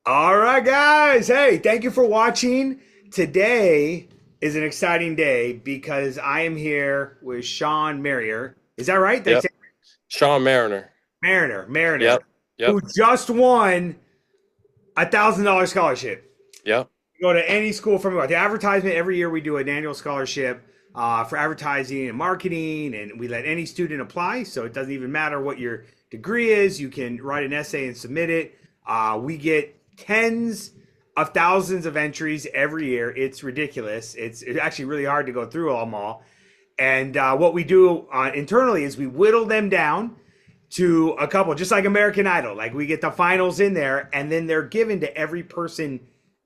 All right, guys. Hey, thank you for watching. Today is an exciting day because I am here with Shawn Mariner. Is that right? Did I Yep. say Shawn Mariner. Mariner, Yep. Yep. who just won $1,000 scholarship. Yep. Go to any school from the advertisement. Every year we do an annual scholarship for advertising and marketing, and we let any student apply. So it doesn't even matter what your degree is. You can write an essay and submit it. We get tens of thousands of entries every year. It's ridiculous. It's actually really hard to go through them all. And what we do internally is we whittle them down to a couple, just like American Idol. Like we get the finals in there, and then they're given to every person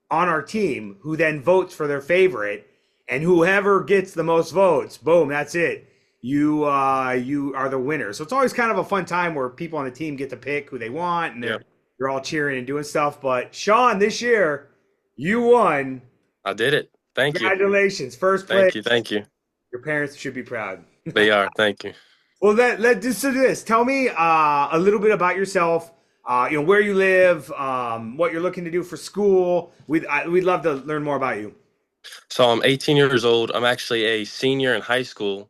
on our team who then votes for their favorite, and whoever gets the most votes, boom, that's it. You are the winner. So it's always kind of a fun time where people on the team get to pick who they want, and Yep. they're all cheering and doing stuff. But Shawn, this year you won. I did it. Thank you. Congratulations, first place. Thank you. Thank you. Your parents should be proud. They are. Thank you. Well, let just do this. Tell me a little bit about yourself. Where you live, what you're looking to do for school. We'd love to learn more about you. So I'm 18 years old. I'm actually a senior in high school,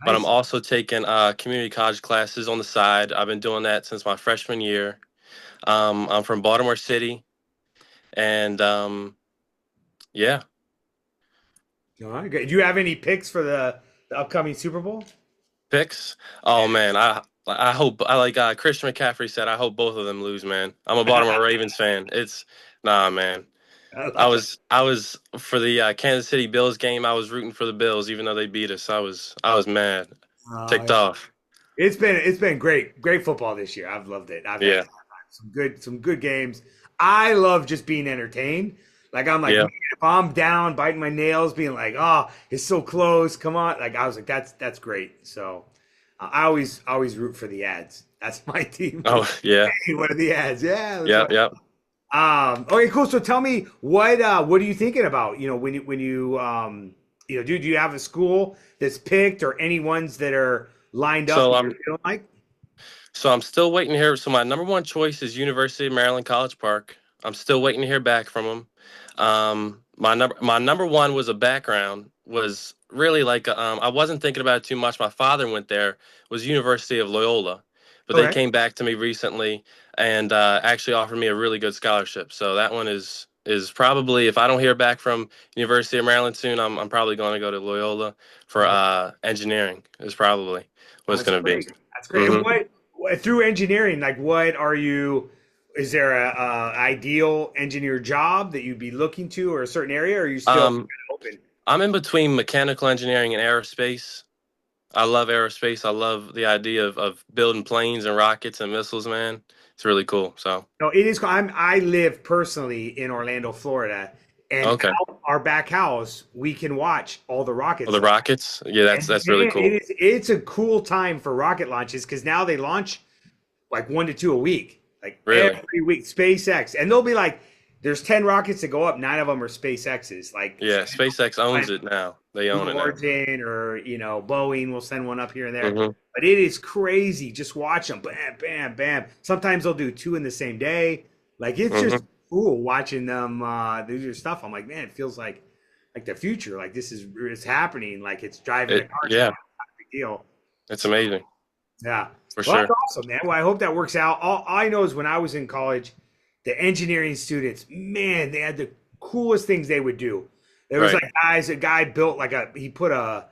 but I'm Nice. also taking community college classes on the side. I've been doing that since my freshman year. I'm from Baltimore City, and yeah. All right, good. Do you have any picks for the upcoming Super Bowl? Picks. Oh man, I hope I like Christian McCaffrey said. I hope both of them lose, man. I'm a Baltimore Ravens fan. It's nah, man. I I love it. was I was for the Kansas City Bills game. I was rooting for the Bills, even though they beat us. I was mad, Uh, ticked off. it's been great football this year. I've loved it. I've had Yeah, some good games. I love just being entertained. Like I'm like, yeah, man, if I'm down, biting my nails, being like, oh, it's so close. Come on. Like I was like, that's great. So I always root for the ads. That's my team. oh yeah, Hey, what are the ads? Yeah, that's yeah, right. yeah. Okay, cool. So tell me what are you thinking about? Do you have a school that's picked or any ones that are lined up So that I'm you're feeling like? so I'm still waiting to hear. So my number one choice is University of Maryland College Park. I'm still waiting to hear back from them. My number one was a background was really like I wasn't thinking about it too much. My father went there, was University of Loyola, but they Okay. came back to me recently and actually offered me a really good scholarship. So that one is probably if I don't hear back from University of Maryland soon, I'm probably going to go to Loyola for Oh, engineering. Is probably what it's that's going to be. great. That's great. And Hmm. what through engineering, like what are you? Is there a ideal engineer job that you'd be looking to, or a certain area, or are you still Um, open? I'm in between mechanical engineering and aerospace. I love aerospace. I love the idea of building planes and rockets and missiles, man. It's really cool. So, No, it is. I live personally in Orlando, Florida, and okay. out our back house we can watch all the Well, rockets the launch. rockets, yeah, that's And that's really man, cool. it's a cool time for rocket launches because now they launch like 1 to 2 a week, like Really. every week. SpaceX, and they'll be like, there's 10 rockets that go up, 9 of them are SpaceX's. Like Yeah, SpaceX owns it now. They own Blue it now. Origin or Boeing will send one up here and there. Hmm. But it is crazy. Just watch them, bam, bam, bam. Sometimes they'll do two in the same day. Like it's just Hmm. cool watching them do their stuff. I'm like, man, it feels like the future. Like this is it's happening. Like it's driving a car show. Yeah, Not a big deal. it's amazing Yeah. for Well, that's sure. awesome, man. Well, I hope that works out. All I know is when I was in college, the engineering students, man, they had the coolest things they would do. There was Right. like a guy built he put a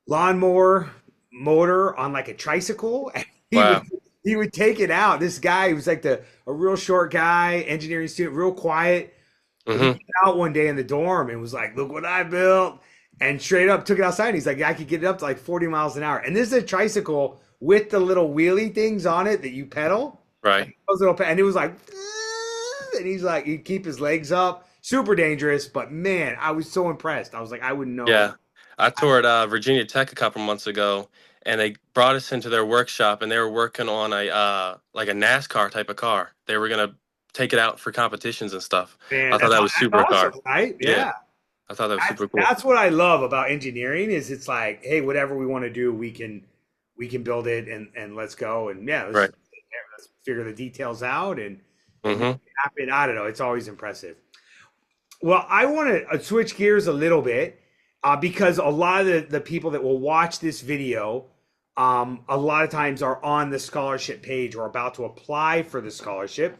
lawnmower motor on like a tricycle and he would Wow. he would take it out. This guy, he was like a real short guy, engineering student, real quiet. He Hmm. came out one day in the dorm and was like, "Look what I built!" And straight up took it outside. And he's like, "I could get it up to like 40 miles an hour." And this is a tricycle with the little wheelie things on it that you pedal. Right. Those little, and it was like, and he's like, he'd keep his legs up. Super dangerous, but man, I was so impressed. I was like, I wouldn't know. Yeah. I toured Virginia Tech a couple months ago, and they brought us into their workshop, and they were working on a like a NASCAR type of car. They were gonna take it out for competitions and stuff. Man, I thought that was super that's car. awesome, right? Yeah, Yeah. I thought that was That's super cool. that's what I love about engineering is it's like, hey, whatever we want to do, we can build it and let's go and yeah, Right. let's figure the details out and and make Hmm. it happen. I don't know. It's always impressive. Well, I want to switch gears a little bit because a lot of the people that will watch this video, a lot of times are on the scholarship page or about to apply for the scholarship.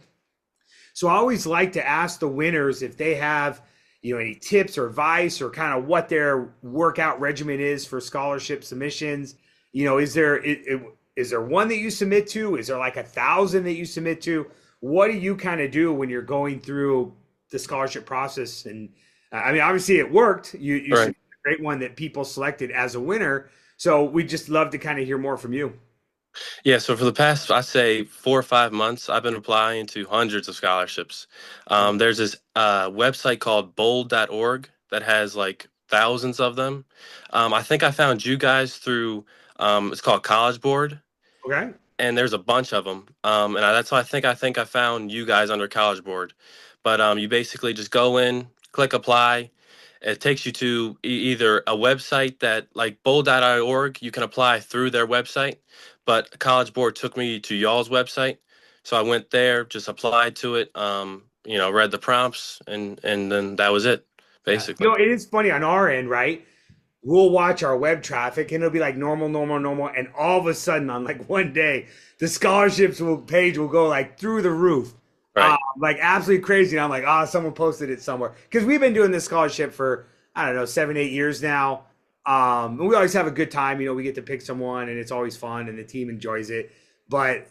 So I always like to ask the winners if they have, any tips or advice or kind of what their workout regimen is for scholarship submissions. Is there one that you submit to? Is there like 1,000 that you submit to? What do you kind of do when you're going through the scholarship process? And I mean, obviously it worked. You Right. submitted a great one that people selected as a winner. So we just love to kind of hear more from you. Yeah, so for the past, I say 4 or 5 months, I've been applying to hundreds of scholarships. Okay. There's this website called bold.org that has like thousands of them. I think I found you guys through, it's called College Board, Okay. and there's a bunch of them. And that's why I think I found you guys under College Board. But you basically just go in, click apply. It takes you to either a website that, like bold.org, you can apply through their website. But College Board took me to y'all's website, so I went there, just applied to it. Read the prompts, and then that was it, Yeah. basically. It is funny on our end, right? We'll watch our web traffic and it'll be like normal, normal, normal. And all of a sudden, on like one day, the page will go like through the roof. Right. Like absolutely crazy. And I'm like, someone posted it somewhere. Because we've been doing this scholarship for, I don't know, 7, 8 years now. And we always have a good time. We get to pick someone and it's always fun and the team enjoys it. But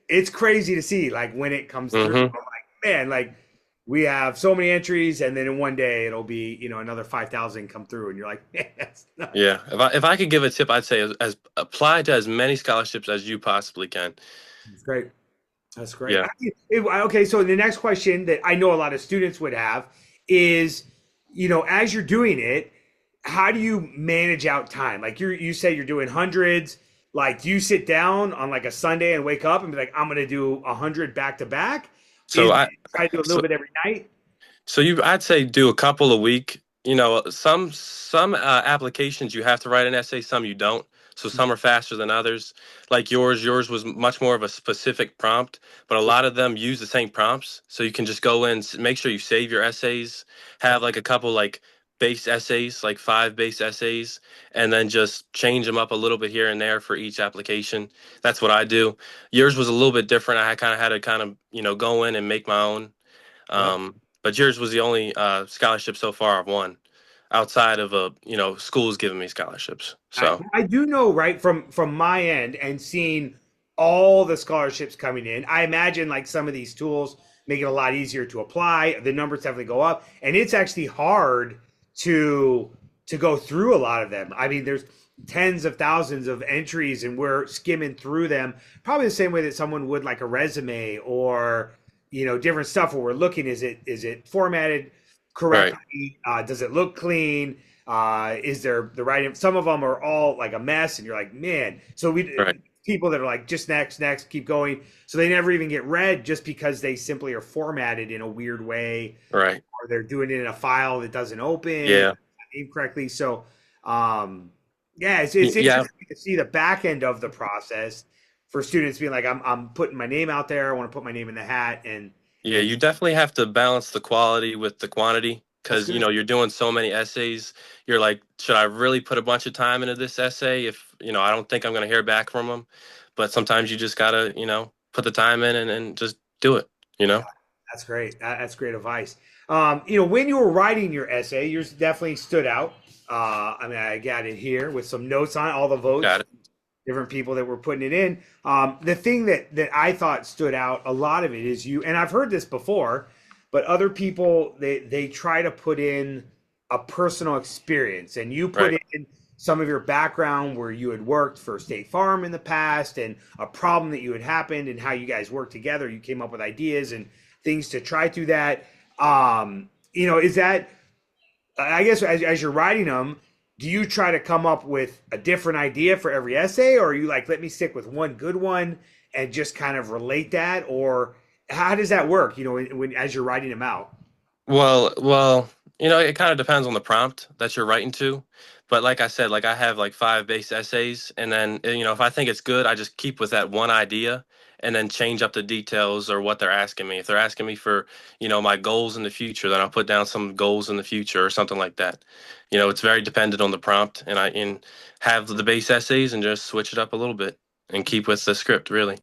it's crazy to see like when it comes through. I'm Hmm. like, man, like we have so many entries, and then in one day it'll be another 5,000 come through, and you're like, man, that's not. Yeah. If I could give a tip, I'd say as apply to as many scholarships as you possibly can. That's great. That's great. Yeah. Okay, so the next question that I know a lot of students would have is, as you're doing it, how do you manage out time? Like you say you're doing hundreds. Like, do you sit down on like a Sunday and wake up and be like, I'm gonna do 100 back to back? So Is I try to do a little so bit every night? I'd say do a couple a week. Some applications you have to write an essay, some you don't. So some are faster than others. Like yours, was much more of a specific prompt, but a lot of them use the same prompts. So you can just go in, make sure you save your essays, have like a couple like base essays, like 5 base essays, and then just change them up a little bit here and there for each application. That's what I do. Yours was a little bit different. I kind of had to go in and make my own. Yep. But yours was the only scholarship so far I've won, outside of schools giving me scholarships. I, So I do know, right, from my end and seeing all the scholarships coming in, I imagine like some of these tools make it a lot easier to apply. The numbers definitely go up, and it's actually hard to go through a lot of them. I mean, there's tens of thousands of entries, and we're skimming through them probably the same way that someone would like a resume or different stuff. Where we're looking, is it formatted right, correctly? Does it look clean? Is there the right? Some of them are all like a mess, and you're like, man. So right, people that are like just next, keep going. So they never even get read just because they simply are formatted in a weird way, right. or they're doing it in a file that doesn't open Yeah, incorrectly. So, yeah, it's yeah, interesting to see the back end of the process for students being like, I'm putting my name out there. I want to put my name in the hat, yeah. and You definitely have to balance the quality with the quantity I was because gonna you're doing so many essays. You're like, should I really put a bunch of time into this essay if I don't think I'm going to hear back from them? But sometimes you just gotta put the time in and just do it. You know. That's great. That's great advice. When you were writing your essay, yours definitely stood out. I mean, I got it here with some notes on all the votes, Got it. different people that were putting it in. The thing that I thought stood out, a lot of it is you, and I've heard this before, but other people they try to put in a personal experience, and you put Right. in some of your background where you had worked for State Farm in the past, and a problem that you had happened, and how you guys worked together. You came up with ideas and things to try through that. Is that, I guess, as you're writing them, do you try to come up with a different idea for every essay, or are you like, let me stick with one good one and just kind of relate that, or how does that work? When as you're writing them out. Well, it kind of depends on the prompt that you're writing to. But like I said, like I have like 5 base essays, and then if I think it's good, I just keep with that one idea, and then change up the details or what they're asking me. If they're asking me for, my goals in the future, then I'll put down some goals in the future or something like that. It's very dependent on the prompt, and I have the base essays and just switch it up a little bit and keep with the script really.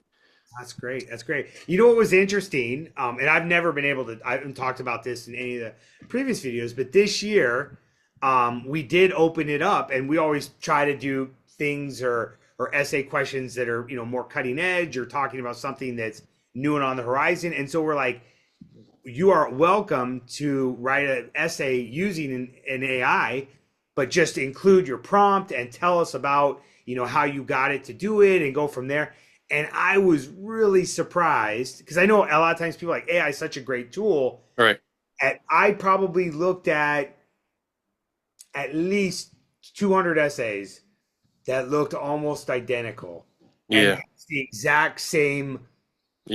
That's great. That's great. You know what was interesting? And I've never been able to. I haven't talked about this in any of the previous videos, but this year, we did open it up, and we always try to do things or essay questions that are more cutting edge or talking about something that's new and on the horizon. And so we're like, you are welcome to write an essay using an AI, but just include your prompt and tell us about how you got it to do it and go from there. And I was really surprised because I know a lot of times people are like AI is such a great tool. All right. And I probably looked at least 200 essays that looked almost identical and Yeah. it's the exact same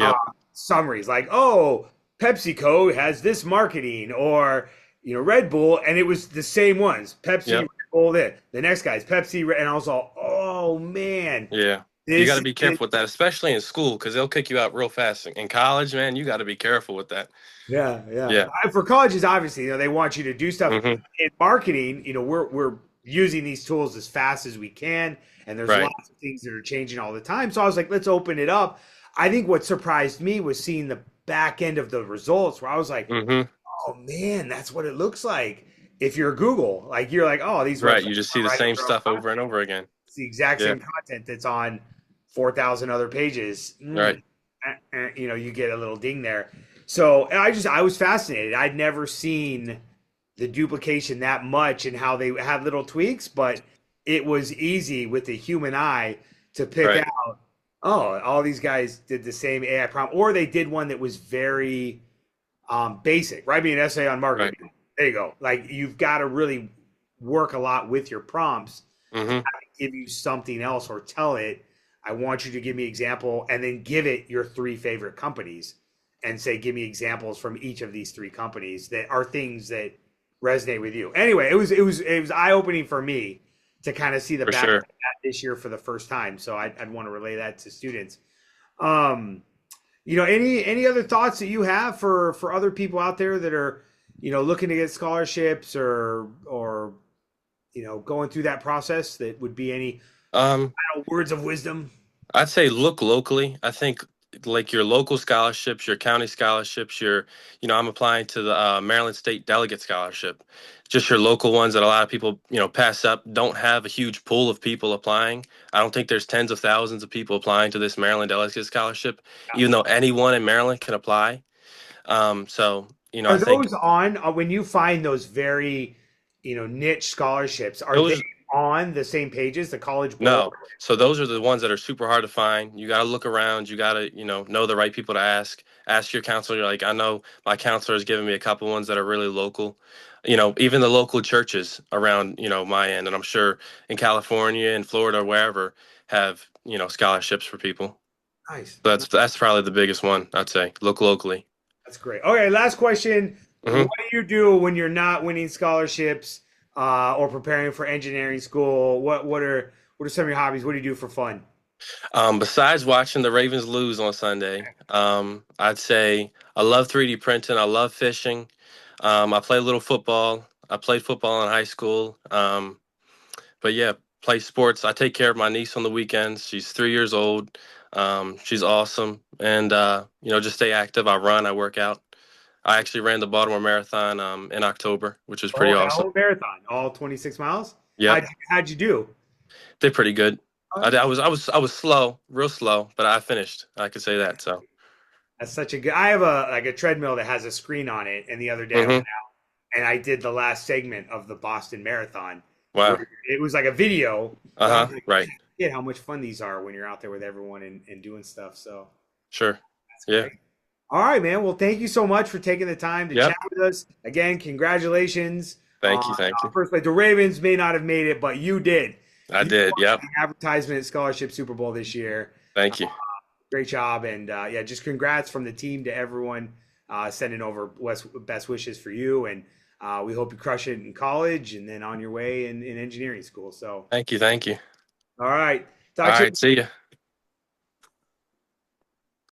uh, Yep. summaries. Like, oh, PepsiCo has this marketing, or Red Bull, and it was the same ones. Pepsi, Red Yep. Bull, the next guy's Pepsi, and I was all, oh man, Yeah. You got this to be is careful with that, especially in school, because they'll kick you out real fast. In college, man, you got to be careful with that. yeah, yeah. Yeah. For colleges, obviously, they want you to do stuff. Hmm. In marketing, we're using these tools as fast as we can, and there's Right. lots of things that are changing all the time. So I was like, let's open it up. I think what surprised me was seeing the back end of the results, where I was like, Hmm. oh man, that's what it looks like. If you're Google, like you're like, oh, these Right. websites You just see are the writing same their own stuff over and content. over again. It's the exact Yeah. same content that's on 4,000 other pages. Right. You get a little ding there. So I was fascinated. I'd never seen the duplication that much and how they had little tweaks, but it was easy with the human eye to pick Right. out, oh, all these guys did the same AI prompt, or they did one that was very basic. Write me an essay on Right. marketing. There you go. Like you've got to really work a lot with your prompts to Hmm. give you something else or tell it, I want you to give me example, and then give it your three favorite companies and say, give me examples from each of these three companies that are things that resonate with you. Anyway, it was eye opening for me to kind of see the For back of sure. that this year for the first time. So I'd want to relay that to students. Um, any other thoughts that you have for other people out there that are looking to get scholarships or going through that process, that would be any Um, words of wisdom? I'd say look locally. I think like your local scholarships, your county scholarships, I'm applying to the Maryland State Delegate Scholarship. Just your local ones that a lot of people, pass up, don't have a huge pool of people applying. I don't think there's tens of thousands of people applying to this Maryland Delegate Scholarship, even though anyone in Maryland can apply. I Are think those on when you find those very niche scholarships, are they those. on the same pages, the College Bowl? No. So those are the ones that are super hard to find. You got to look around. You got to, know the right people to ask. Ask your counselor. Like I know my counselor has given me a couple ones that are really local. Even the local churches around, my end, and I'm sure in California and Florida or wherever have, scholarships for people. Nice. That's probably the biggest one, I'd say. Look locally. That's great. Okay, last question. What Hmm. do you do when you're not winning scholarships or preparing for engineering school? What are some of your hobbies? What do you do for fun? Besides watching the Ravens lose on Sunday, I'd say I love 3D printing. I love fishing. I play a little football. I played football in high school. But yeah, play sports. I take care of my niece on the weekends. She's 3 years old. She's awesome. And, just stay active. I run, I work out. I actually ran the Baltimore Marathon in October, which was pretty Oh, a awesome. whole marathon, all 26 miles. Yep, How'd you do? did pretty good. Oh, I was slow, real slow, but I finished. I could say that. So, that's such a good. I have a treadmill that has a screen on it, and the other day I went hmm, out and I did the last segment of the Boston Marathon, wow. where it was like a video, but I Uh-huh. was like, Right. yeah, how much fun these are when you're out there with everyone and doing stuff. So Sure. that's Yeah. great. All right, man. Well, thank you so much for taking the time to chat Yep. with us. Again, congratulations Thank on you. Thank you. first place. The Ravens may not have made it, but you did. I You did. won Yep. the advertisement scholarship Super Bowl this year. Thank you. Great job, and yeah, just congrats from the team to everyone sending over best wishes for you, and we hope you crush it in college and then on your way in engineering school. So, Thank you. Thank you. all right, All talk to right. you. See ya.